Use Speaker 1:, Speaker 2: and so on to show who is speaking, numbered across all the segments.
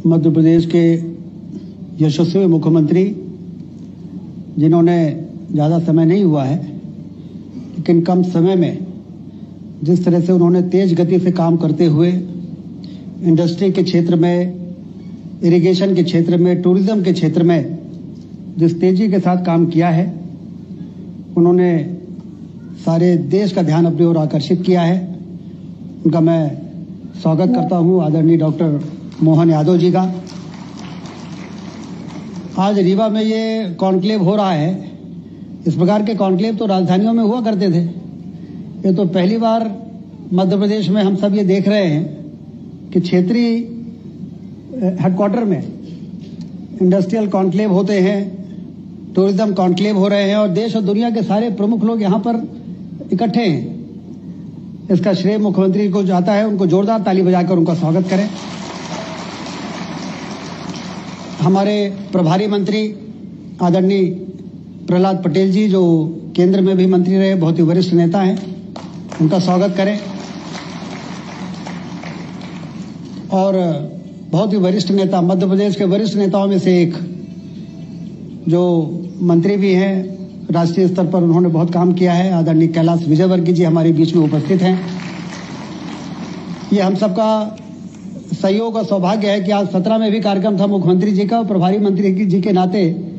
Speaker 1: मध्य प्रदेश के यशस्वी मुख्यमंत्री, जिन्होंने ज़्यादा समय नहीं हुआ है लेकिन कम समय में जिस तरह से उन्होंने तेज गति से काम करते हुए इंडस्ट्री के क्षेत्र में, इरिगेशन के क्षेत्र में, टूरिज्म के क्षेत्र में जिस तेजी के साथ काम किया है, उन्होंने सारे देश का ध्यान अपनी ओर आकर्षित किया है। उनका मैं स्वागत करता हूं आदरणीय डॉक्टर मोहन यादव जी का। आज रीवा में ये कॉन्क्लेव हो रहा है। इस प्रकार के कॉन्क्लेव तो राजधानियों में हुआ करते थे, ये तो पहली बार मध्य प्रदेश में हम सब ये देख रहे हैं कि क्षेत्रीय हेडक्वार्टर में इंडस्ट्रियल कॉन्क्लेव होते हैं, टूरिज्म कॉन्क्लेव हो रहे हैं और देश और दुनिया के सारे प्रमुख लोग यहाँ पर इकट्ठे हैं। इसका श्रेय मुख्यमंत्री को जाता है, उनको जोरदार ताली बजाकर उनका स्वागत करें। हमारे प्रभारी मंत्री आदरणीय प्रहलाद पटेल जी, जो केंद्र में भी मंत्री रहे, बहुत ही वरिष्ठ नेता हैं, उनका स्वागत करें। और बहुत ही वरिष्ठ नेता, मध्य प्रदेश के वरिष्ठ नेताओं में से एक, जो मंत्री भी हैं, राष्ट्रीय स्तर पर उन्होंने बहुत काम किया है, आदरणीय कैलाश विजयवर्गीय जी हमारे बीच में उपस्थित हैं। ये हम सबका सहयोग और सौभाग्य है कि आज 17 में भी कार्यक्रम था मुख्यमंत्री जी का, और प्रभारी मंत्री जी के नाते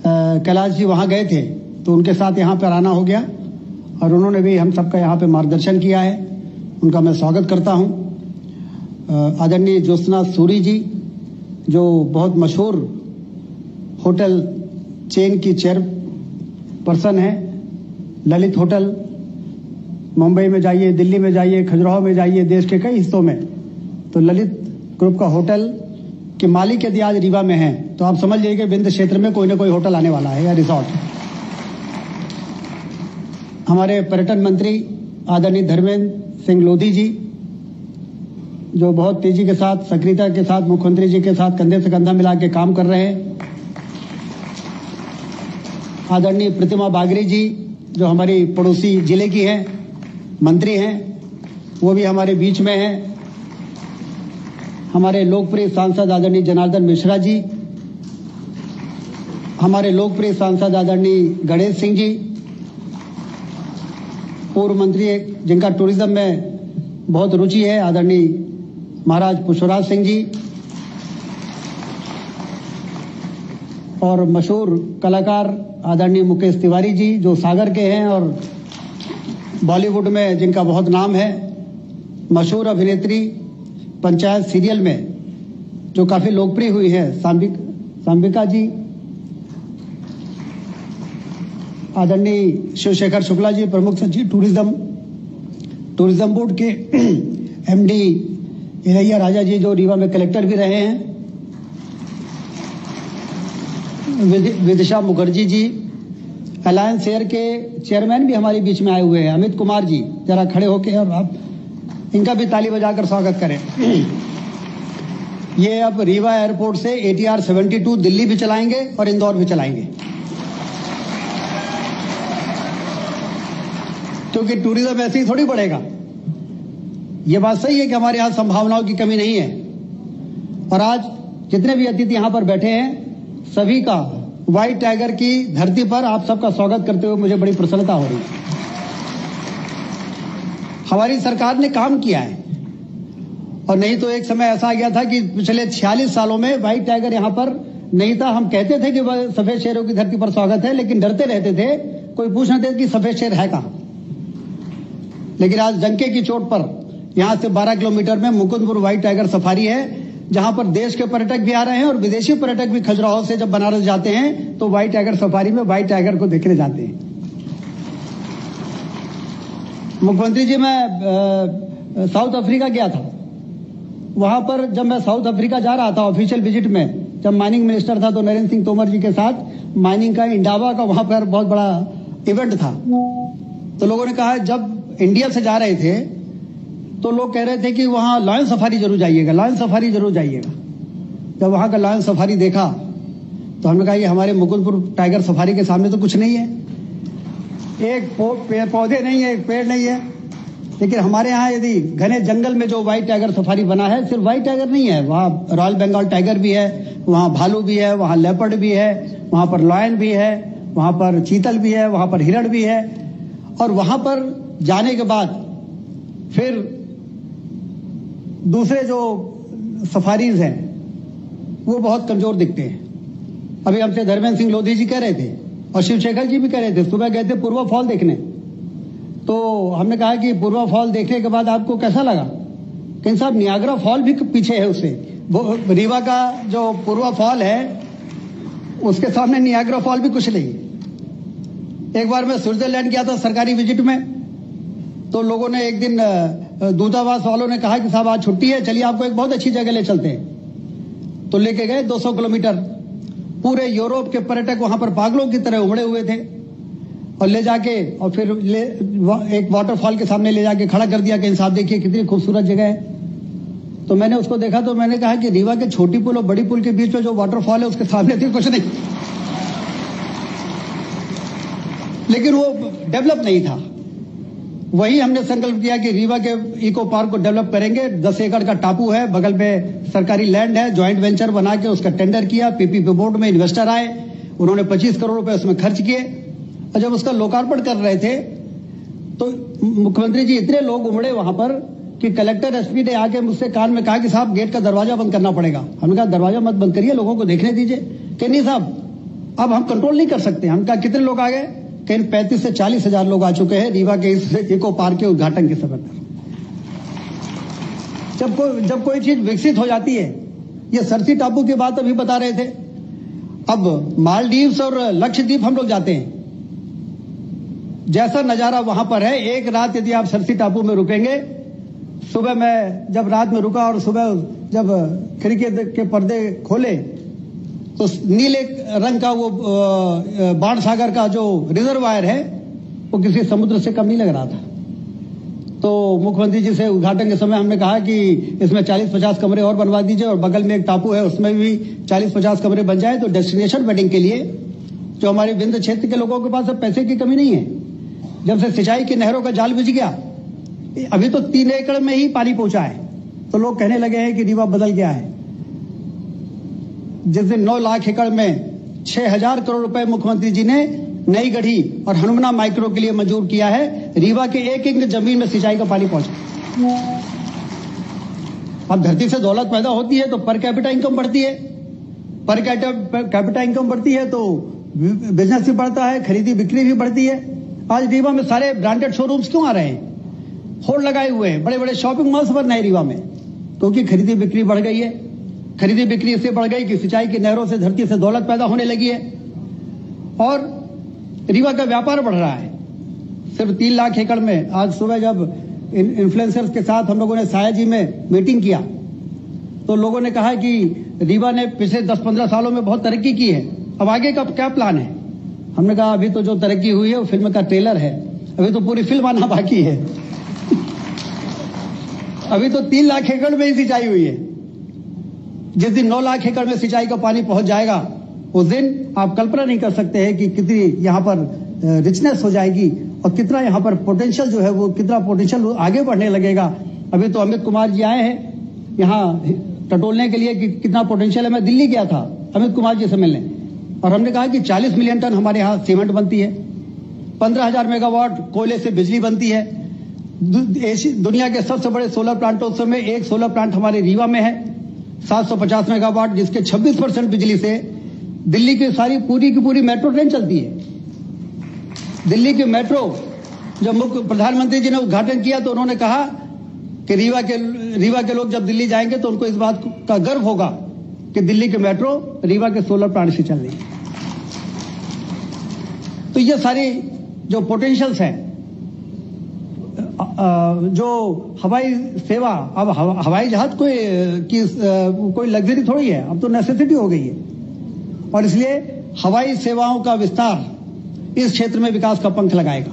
Speaker 1: कैलाश जी वहां गए थे तो उनके साथ यहाँ पर आना हो गया और उन्होंने भी हम सबका यहाँ पे मार्गदर्शन किया है। उनका मैं स्वागत करता हूँ। आदरणीय ज्योत्सना सूरी जी, जो बहुत मशहूर होटल चेन की चेयरपर्सन है, ललित होटल, मुंबई में जाइए, दिल्ली में जाइए, खजुराहो में जाइए, देश के कई हिस्सों में, तो ललित ग्रुप का होटल के मालिक यदि आज रीवा में हैं तो आप समझ लीजिए कि विंध्य क्षेत्र में कोई ना कोई होटल आने वाला है या रिसोर्ट। हमारे पर्यटन मंत्री आदरणीय धर्मेंद्र सिंह लोधी जी, जो बहुत तेजी के साथ, सक्रियता के साथ मुख्यमंत्री जी के साथ कंधे से कंधा मिला के काम कर रहे हैं। आदरणीय प्रतिमा बागरी जी, जो हमारी पड़ोसी जिले की हैं, मंत्री हैं, वो भी हमारे बीच में हैं। हमारे लोकप्रिय सांसद आदरणीय जनार्दन मिश्रा जी, हमारे लोकप्रिय सांसद आदरणीय गणेश सिंह जी, पूर्व मंत्री जिनका टूरिज्म में बहुत रुचि है, आदरणीय महाराज पुष्पराज सिंह जी, और मशहूर कलाकार आदरणीय मुकेश तिवारी जी, जो सागर के हैं और बॉलीवुड में जिनका बहुत नाम है। मशहूर अभिनेत्री, पंचायत सीरियल में जो काफी लोकप्रिय हुई है, सांबिका जी, आदरणीय शिवशेखर शुक्ला जी, प्रमुख सचिव टूरिज्म बोर्ड के एमडी इलैया राजा जी, जो रीवा में कलेक्टर भी रहे हैं, विदिशा मुखर्जी जी, अलायंस एयर के चेयरमैन भी हमारे बीच में आए हुए हैं, अमित कुमार जी, जरा खड़े होके और आप इनका भी ताली बजाकर स्वागत करें। ये अब रीवा एयरपोर्ट से ATR 72 दिल्ली भी चलाएंगे और इंदौर भी चलाएंगे, क्योंकि टूरिज्म ऐसे ही थोड़ी बढ़ेगा। ये बात सही है कि हमारे यहाँ संभावनाओं की कमी नहीं है, और आज जितने भी अतिथि यहाँ पर बैठे हैं, सभी का व्हाइट टाइगर की धरती पर आप सबका स्वागत करते हुए मुझे बड़ी प्रसन्नता हो रही है। हमारी सरकार ने काम किया है, और नहीं तो एक समय ऐसा आ गया था कि पिछले 46 सालों में व्हाइट टाइगर यहाँ पर नहीं था। हम कहते थे कि सफेद शेरों की धरती पर स्वागत है, लेकिन डरते रहते थे, कोई पूछना थे कि सफेद शेर है कहाँ। लेकिन आज डंके की चोट पर यहाँ से 12 किलोमीटर में मुकुंदपुर व्हाइट टाइगर सफारी है, जहां पर देश के पर्यटक भी आ रहे हैं और विदेशी पर्यटक भी खजुराहो से जब बनारस जाते हैं तो व्हाइट टाइगर सफारी में व्हाइट टाइगर को देखने जाते हैं। मुख्यमंत्री जी, मैं साउथ अफ्रीका गया था। वहां पर जब मैं साउथ अफ्रीका जा रहा था ऑफिशियल विजिट में, जब माइनिंग मिनिस्टर था तो नरेंद्र सिंह तोमर जी के साथ माइनिंग का इंडावा का वहां पर बहुत बड़ा इवेंट था, तो लोगों ने कहा, जब इंडिया से जा रहे थे तो लोग कह रहे थे कि वहां लायन सफारी जरूर जाइएगा, लायन सफारी जरूर जाइएगा। जब वहां का लायन सफारी देखा तो हमने कहा, ये हमारे मुकुंदपुर टाइगर सफारी के सामने तो कुछ नहीं है। एक पौधे नहीं है, एक पेड़ नहीं है, लेकिन हमारे यहाँ यदि घने जंगल में जो व्हाइट टाइगर सफारी बना है, सिर्फ व्हाइट टाइगर नहीं है, वहाँ रॉयल बंगाल टाइगर भी है, वहाँ भालू भी है, वहाँ लेपर्ड भी है, वहाँ पर लॉयन भी है, वहाँ पर चीतल भी है, वहाँ पर हिरण भी है। और वहाँ पर जाने के बाद फिर दूसरे जो सफारीज हैं वो बहुत कमजोर दिखते हैं। अभी हमसे धर्मेंद्र सिंह लोधी जी कह रहे थे और शिवशेखर जी भी कह रहे थे, सुबह गए थे पूर्वा फॉल देखने, तो हमने कहा कि पूर्वा फॉल देखने के बाद आपको कैसा लगा? कहीं साहब नियाग्रा फॉल भी पीछे है उससे, वो रीवा का जो पूर्वा फॉल है उसके सामने नियाग्रा फॉल भी कुछ नहीं। एक बार मैं स्विट्जरलैंड गया था सरकारी विजिट में, तो लोगों ने एक दिन दूतावास वालों ने कहा कि साहब आज छुट्टी है, चलिए आपको एक बहुत अच्छी जगह ले चलते हैं। तो लेके गए 200 किलोमीटर। पूरे यूरोप के पर्यटक वहां पर पागलों की तरह उमड़े हुए थे और ले जाके और फिर एक वाटरफॉल के सामने ले जाके खड़ा कर दिया कि साहब देखिए कितनी खूबसूरत जगह है। तो मैंने उसको देखा तो मैंने कहा कि रीवा के छोटी पुल और बड़ी पुल के बीच में जो वाटरफॉल है उसके सामने थी कुछ नहीं, लेकिन वो डेवलप नहीं था। वही हमने संकल्प किया कि रीवा के इको पार्क को डेवलप करेंगे। 10 एकड़ का टापू है, बगल में सरकारी लैंड है, ज्वाइंट वेंचर बना के उसका टेंडर किया, पीपीपी बोर्ड में इन्वेस्टर आए, उन्होंने 25 करोड़ रुपए उसमें खर्च किए। और जब उसका लोकार्पण कर रहे थे तो मुख्यमंत्री जी इतने लोग उमड़े वहां पर कि कलेक्टर एसपी ने आके मुझसे कान में कहा कि साहब गेट का दरवाजा बंद करना पड़ेगा। हमने कहा दरवाजा मत बंद करिए, लोगों को देखने दीजिए। कि नहीं साहब अब हम कंट्रोल नहीं कर सकते। हमने कहा कितने लोग आ गए? कहीं 35 से 40 हजार लोग आ चुके हैं रीवा के इस इको पार्क के उद्घाटन के समय पर। जब कोई चीज विकसित हो जाती है, ये सरसी टापू की बात अभी बता रहे थे, अब मालदीव्स और लक्षद्वीप हम लोग जाते हैं, जैसा नजारा वहां पर है। एक रात यदि आप सरसी टापू में रुकेंगे, सुबह मैं जब रात में रुका और सुबह जब खिड़की के पर्दे खोले तो नीले रंग का वो बाण सागर का जो रिजर्वायर है वो किसी समुद्र से कम नहीं लग रहा था। तो मुख्यमंत्री जी से उद्घाटन के समय हमने कहा कि इसमें 40-50 कमरे और बनवा दीजिए और बगल में एक टापू है उसमें भी 40-50 कमरे बन जाए तो डेस्टिनेशन वेडिंग के लिए जो हमारे विंध्य क्षेत्र के लोगों के पास अब पैसे की कमी नहीं है। जब से सिंचाई की नहरों का जाल बिछ गया, अभी तो 3 एकड़ में ही पानी पहुंचा है, तो लोग कहने लगे हैं कि रीवा बदल गया है। जिस दिन 9 लाख एकड़ में 6,000 करोड़ रुपए मुख्यमंत्री जी ने नई गढ़ी और हनुमना माइक्रो के लिए मंजूर किया है, रीवा के एक एक जमीन में सिंचाई का पानी पहुंचा। अब धरती से दौलत पैदा होती है तो पर कैपिटा इनकम बढ़ती है, पर कैपिटा इनकम बढ़ती है तो बिजनेस भी बढ़ता है, खरीदी बिक्री भी बढ़ती है। आज रीवा में सारे ब्रांडेड शोरूम्स क्यों आ रहे हैं? होड़ लगाए हुए हैं, बड़े बड़े शॉपिंग मॉल्स बन रहे हैं रीवा में, क्योंकि खरीदी बिक्री बढ़ गई है। खरीदी बिक्री इससे बढ़ गई कि सिंचाई की नहरों से धरती से दौलत पैदा होने लगी है और रीवा का व्यापार बढ़ रहा है। सिर्फ 3 लाख एकड़ में आज सुबह जब इन्फ्लुएंसर्स के साथ हम लोगों ने सायाजी में मीटिंग किया तो लोगों ने कहा कि रीवा ने पिछले 10-15 सालों में बहुत तरक्की की है, अब आगे का क्या प्लान है? हमने कहा अभी तो जो तरक्की हुई है वो फिल्म का ट्रेलर है, अभी तो पूरी फिल्म आना बाकी है। अभी तो 3 लाख एकड़ में ही सिंचाई हुई है। जिस दिन 9 लाख एकड़ में सिंचाई का पानी पहुंच जाएगा उस दिन आप कल्पना नहीं कर सकते हैं कि कितनी यहाँ पर रिचनेस हो जाएगी और कितना यहाँ पर पोटेंशियल जो है वो कितना पोटेंशियल आगे बढ़ने लगेगा। अभी तो अमित कुमार जी आए हैं यहाँ टटोलने के लिए कि कितना पोटेंशियल है। मैं दिल्ली गया था अमित कुमार जी से मिलने और हमने कहा कि 40 मिलियन टन हमारे यहाँ सीमेंट बनती है, 15,000 मेगावाट कोयले से बिजली बनती है। दुनिया के सबसे बड़े सोलर प्लांटों में एक सोलर प्लांट हमारे रीवा में है 750 मेगावाट, जिसके 26% बिजली से दिल्ली की सारी पूरी की पूरी मेट्रो ट्रेन चलती है। दिल्ली की मेट्रो जब मुख्य प्रधानमंत्री जी ने उद्घाटन किया तो उन्होंने कहा कि रीवा के लोग जब दिल्ली जाएंगे तो उनको इस बात का गर्व होगा कि दिल्ली की मेट्रो रीवा के सोलर प्लांट से चल रही है। तो ये सारी जो पोटेंशियल्स हैं, जो हवाई सेवा, अब हवाई जहाज कोई लग्जरी थोड़ी है, अब तो नेसेसिटी हो गई है और इसलिए हवाई सेवाओं का विस्तार इस क्षेत्र में विकास का पंख लगाएगा।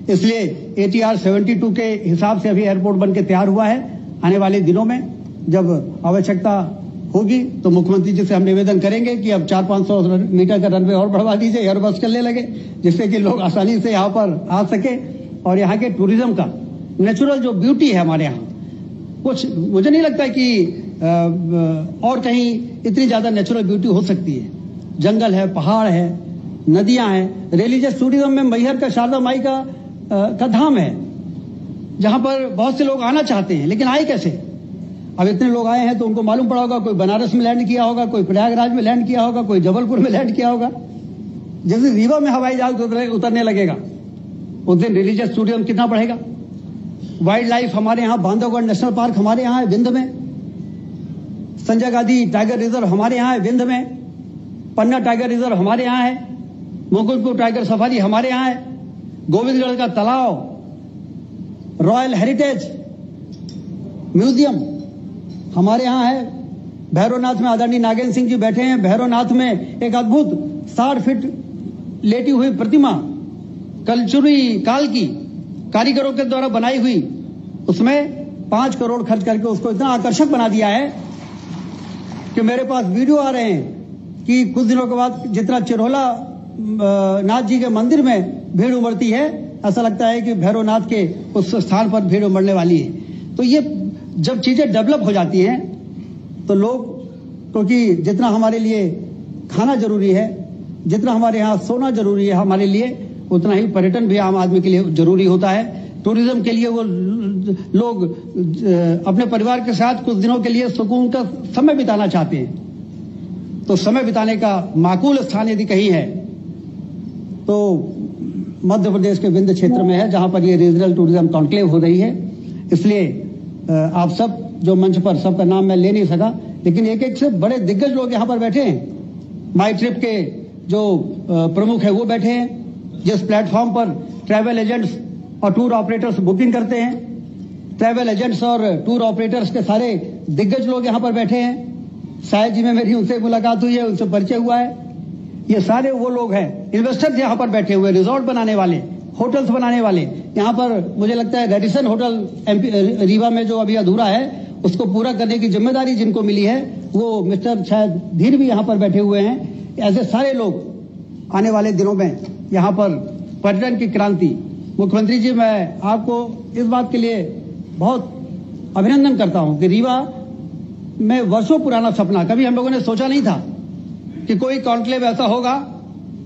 Speaker 1: इसलिए ATR 72 के हिसाब से अभी एयरपोर्ट बन के तैयार हुआ है। आने वाले दिनों में जब आवश्यकता होगी तो मुख्यमंत्री जी से हम निवेदन करेंगे कि अब 400-500 मीटर का रनवे और बढ़वा दीजिए, एयरबस चलने लगे, जिससे कि लोग आसानी से यहाँ पर आ सके और यहाँ के टूरिज्म का नेचुरल जो ब्यूटी है हमारे यहाँ, कुछ मुझे नहीं लगता कि और कहीं इतनी ज्यादा नेचुरल ब्यूटी हो सकती है। जंगल है, पहाड़ है, नदियां हैं। रिलीजियस टूरिज्म में मैहर का शारदा माई का धाम है, जहां पर बहुत से लोग आना चाहते हैं, लेकिन आए कैसे? अब इतने लोग आए हैं तो उनको मालूम पड़ा होगा, कोई बनारस में लैंड किया होगा, कोई प्रयागराज में लैंड किया होगा, कोई जबलपुर में लैंड किया होगा। जैसे रीवा में हवाई जहाज उतरने लगेगा उस दिन रिलीजियस टूरिज्म कितना बढ़ेगा। वाइल्ड लाइफ हमारे यहाँ, बांधवगढ़ नेशनल पार्क हमारे यहाँ है विंध्य में, संजय गांधी टाइगर रिजर्व हमारे यहाँ है विंध्य में, पन्ना टाइगर रिजर्व हमारे यहाँ है, मुकुंदपुर टाइगर सफारी हमारे यहाँ है, गोविंदगढ़ का तालाब, रॉयल हेरिटेज म्यूजियम हमारे यहाँ है। भैरवनाथ में आदरणीय नागेंद्र सिंह जी बैठे हैं। भैरवनाथ में एक अद्भुत 60 फीट लेटी हुई प्रतिमा कलचुरी काल की कारीगरों के द्वारा बनाई हुई, उसमें 5 करोड़ खर्च करके उसको इतना आकर्षक बना दिया है कि मेरे पास वीडियो आ रहे हैं कि कुछ दिनों के बाद जितना चिरहोला नाथ जी के मंदिर में भीड़ उमड़ती है, ऐसा लगता है कि भैरवनाथ के उस स्थान पर भीड़ उमड़ने वाली है। तो ये जब चीजें डेवलप हो जाती हैं तो लोग, क्योंकि जितना हमारे लिए खाना जरूरी है, जितना हमारे यहाँ सोना जरूरी है हमारे लिए, उतना ही पर्यटन भी आम आदमी के लिए जरूरी होता है। टूरिज्म के लिए वो लोग अपने परिवार के साथ कुछ दिनों के लिए सुकून का समय बिताना चाहते हैं। तो समय बिताने का माकूल स्थान यदि कहीं है तो मध्य प्रदेश के विंध्य क्षेत्र में है, जहां पर ये रीजनल टूरिज्म कॉन्क्लेव हो रही है। इसलिए आप सब जो मंच पर, सबका नाम मैं ले नहीं सका, लेकिन एक एक से बड़े दिग्गज लोग यहाँ पर बैठे हैं। माई ट्रिप के जो प्रमुख है वो बैठे हैं, जिस प्लेटफॉर्म पर ट्रैवल एजेंट्स और टूर ऑपरेटर्स बुकिंग करते हैं, ट्रैवल एजेंट्स और टूर ऑपरेटर्स के सारे दिग्गज लोग यहाँ पर बैठे हैं। शायद जी में मेरी उनसे मुलाकात हुई है, उनसे परिचय हुआ है। ये सारे वो लोग हैं, इन्वेस्टर्स यहाँ पर बैठे हुए, रिजॉर्ट बनाने वाले, होटल्स बनाने वाले। यहाँ पर मुझे लगता है रेडिसन होटल रीवा में जो अभी अधूरा है, उसको पूरा करने की जिम्मेदारी जिनको मिली है वो मिस्टर शायद धीर भी यहाँ पर बैठे हुए हैं। ऐसे सारे लोग आने वाले दिनों में यहाँ पर पर्यटन की क्रांति। मुख्यमंत्री जी, मैं आपको इस बात के लिए बहुत अभिनंदन करता हूं कि रीवा में वर्षों पुराना सपना, कभी हम लोगों ने सोचा नहीं था कि कोई कॉन्क्लेव ऐसा होगा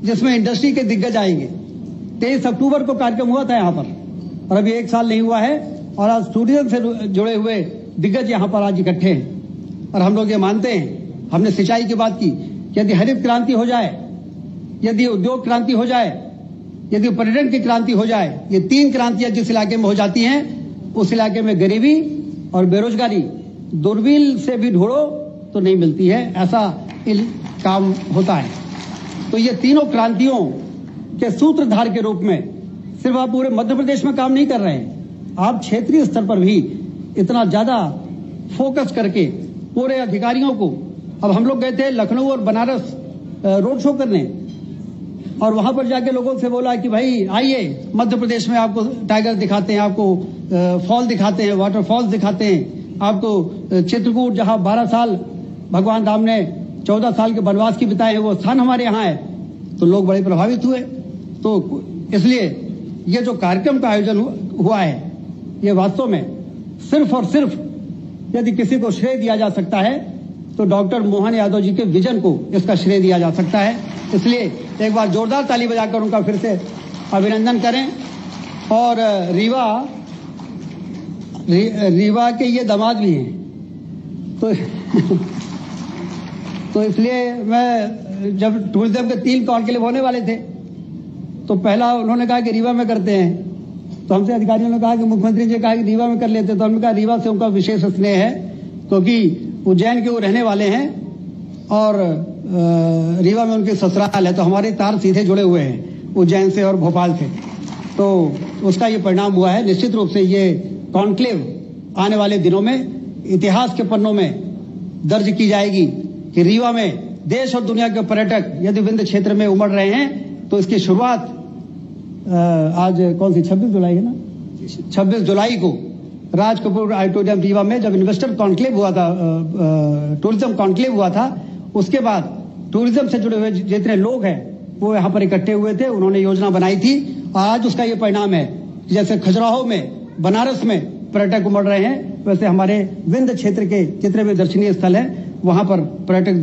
Speaker 1: जिसमें इंडस्ट्री के दिग्गज आएंगे। 23 अक्टूबर को कार्यक्रम हुआ था यहाँ पर, और अभी 1 साल नहीं हुआ है, और आज टूरिज्म से जुड़े हुए दिग्गज यहाँ पर आज इकट्ठे हैं। और हम लोग ये मानते हैं, हमने सिंचाई की बात की, यदि हरित क्रांति हो जाए, यदि उद्योग क्रांति हो जाए, यदि पर्यटन की क्रांति हो जाए, ये 3 क्रांतियां जिस इलाके में हो जाती हैं, उस इलाके में गरीबी और बेरोजगारी दूरबीन से भी ढूंढो तो नहीं मिलती है, ऐसा काम होता है। तो ये तीनों क्रांतियों के सूत्रधार के रूप में सिर्फ आप पूरे मध्य प्रदेश में काम नहीं कर रहे हैं, आप क्षेत्रीय स्तर पर भी इतना ज्यादा फोकस करके पूरे अधिकारियों को, अब हम लोग गए थे लखनऊ और बनारस रोड शो करने, और वहां पर जाके लोगों से बोला कि भाई आइए मध्य प्रदेश में आपको टाइगर दिखाते हैं, आपको फॉल दिखाते हैं, वाटरफॉल्स दिखाते हैं, आपको चित्रकूट जहां 12 साल भगवान राम ने 14 साल के वनवास की बिताए हैं वो स्थान हमारे यहाँ है। तो लोग बड़े प्रभावित हुए। तो इसलिए ये जो कार्यक्रम का आयोजन हुआ है, ये वास्तव में सिर्फ और सिर्फ यदि किसी को श्रेय दिया जा सकता है तो डॉक्टर मोहन यादव जी के विजन को इसका श्रेय दिया जा सकता है। इसलिए एक बार जोरदार ताली बजाकर उनका फिर से अभिनंदन करें। और रीवा के ये दामाद भी हैं, तो इसलिए मैं, जब टूरिज्म के 3 कॉन्क्लेव होने वाले थे तो पहला उन्होंने कहा कि रीवा में करते हैं, तो हमसे अधिकारियों ने कहा कि मुख्यमंत्री जी कहा कि रीवा में कर लेते, तो हमने कहा रीवा से उनका विशेष स्नेह है, क्योंकि उज्जैन के वो रहने वाले हैं और रीवा में उनकी ससुराल है, तो हमारे तार सीधे जुड़े हुए हैं उज्जैन से और भोपाल से। तो उसका ये परिणाम हुआ है। निश्चित रूप से ये कॉन्क्लेव आने वाले दिनों में इतिहास के पन्नों में दर्ज की जाएगी कि रीवा में देश और दुनिया के पर्यटक यदि विंध्य क्षेत्र में उमड़ रहे हैं, तो इसकी शुरुआत आज कौन सी 26 जुलाई है ना, 26 जुलाई को राज कपूर ऑडिटोरियम रीवा में जब इन्वेस्टर कॉन्क्लेव हुआ था, टूरिज्म कॉन्क्लेव हुआ था, उसके बाद टूरिज्म से जुड़े हुए जितने लोग हैं वो यहाँ पर इकट्ठे हुए थे, उन्होंने योजना बनाई थी। आज उसका ये परिणाम है, जैसे खजुराहो में बनारस में पर्यटक उमड़ रहे हैं, वैसे हमारे विंध्य क्षेत्र के जितने भी दर्शनीय स्थल हैं वहां पर पर्यटक